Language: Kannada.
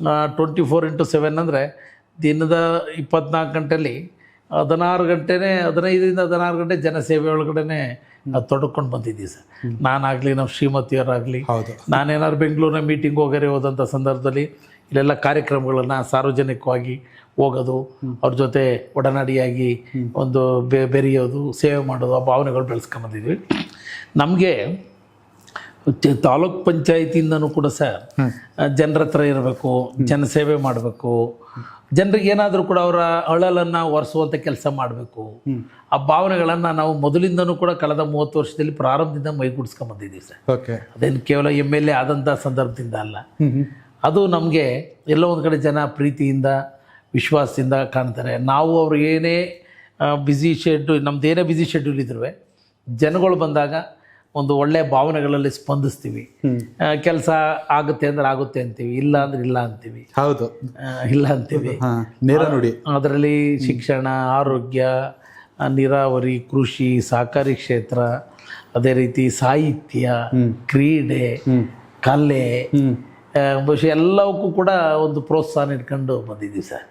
24x7 ಅಂದರೆ ದಿನದ 24 ಗಂಟೆಯಲ್ಲಿ 16 ಗಂಟೆನೇ 15ರಿಂದ 16 ಗಂಟೆ ಜನಸೇವೆ ಒಳಗಡೆ ತೊಡ್ಕೊಂಡು ಬಂದಿದ್ದೀವಿ ಸರ್. ನಾನಾಗಲಿ ನಮ್ಮ ಶ್ರೀಮತಿಯವರಾಗಲಿ, ನಾನೇನಾದ್ರು ಬೆಂಗಳೂರಿನ ಮೀಟಿಂಗ್ ಹೋದಂಥ ಸಂದರ್ಭದಲ್ಲಿ ಇಲ್ಲೆಲ್ಲ ಕಾರ್ಯಕ್ರಮಗಳನ್ನು ಸಾರ್ವಜನಿಕವಾಗಿ ಹೋಗೋದು, ಅವ್ರ ಜೊತೆ ಒಡನಾಡಿಯಾಗಿ ಒಂದು ಬೆರೆಯೋದು, ಸೇವೆ ಮಾಡೋದು, ಆ ಭಾವನೆಗಳು ಬೆಳೆಸ್ಕೊಂಬಂದಿದ್ವಿ. ನಮಗೆ ತಾಲೂಕ್ ಪಂಚಾಯತಿಯಿಂದನೂ ಕೂಡ ಸರ್ ಜನರ ಹತ್ರ ಇರಬೇಕು, ಜನಸೇವೆ ಮಾಡಬೇಕು, ಜನರಿಗೆ ಏನಾದರೂ ಕೂಡ ಅವರ ಅಳಲನ್ನು ಒರೆಸುವಂಥ ಕೆಲಸ ಮಾಡಬೇಕು. ಆ ಭಾವನೆಗಳನ್ನು ನಾವು ಮೊದಲಿಂದನೂ ಕೂಡ ಕಳೆದ 30 ವರ್ಷದಲ್ಲಿ ಪ್ರಾರಂಭದಿಂದ ಮೈಗೂಡಿಸ್ಕೊಂಬಂದಿದ್ದೀವಿ ಸರ್. ಅದೇನು ಕೇವಲ MLA ಆದಂಥ ಸಂದರ್ಭದಿಂದ ಅಲ್ಲ, ಅದು ನಮಗೆ ಎಲ್ಲೋ ಒಂದು ಕಡೆ ಜನ ಪ್ರೀತಿಯಿಂದ ವಿಶ್ವಾಸದಿಂದ ಕಾಣ್ತಾರೆ. ನಾವು ಅವ್ರು ಏನೇ ನಮ್ಮದೇನೇ ಬ್ಯುಸಿ ಶೆಡ್ಯೂಲ್ ಇದ್ರೂ ಜನಗಳು ಬಂದಾಗ ಒಂದು ಒಳ್ಳೆಯ ಭಾವನೆಗಳಲ್ಲಿ ಸ್ಪಂದಿಸ್ತೀವಿ. ಕೆಲಸ ಆಗುತ್ತೆ ಅಂದ್ರೆ ಆಗುತ್ತೆ ಅಂತೀವಿ, ಇಲ್ಲ ಅಂದ್ರೆ ಇಲ್ಲ ಅಂತೀವಿ. ಹೌದು, ಇಲ್ಲ ಅಂತೀವಿ. ಅದರಲ್ಲಿ ಶಿಕ್ಷಣ, ಆರೋಗ್ಯ, ನೀರಾವರಿ, ಕೃಷಿ, ಸಹಕಾರಿ ಕ್ಷೇತ್ರ, ಅದೇ ರೀತಿ ಸಾಹಿತ್ಯ, ಕ್ರೀಡೆ, ಕಲೆ, ಬಹುಶಃ ಎಲ್ಲವಕ್ಕೂ ಕೂಡ ಒಂದು ಪ್ರೋತ್ಸಾಹ ಇಟ್ಕೊಂಡು ಬಂದಿದ್ದೀವಿ ಸರ್.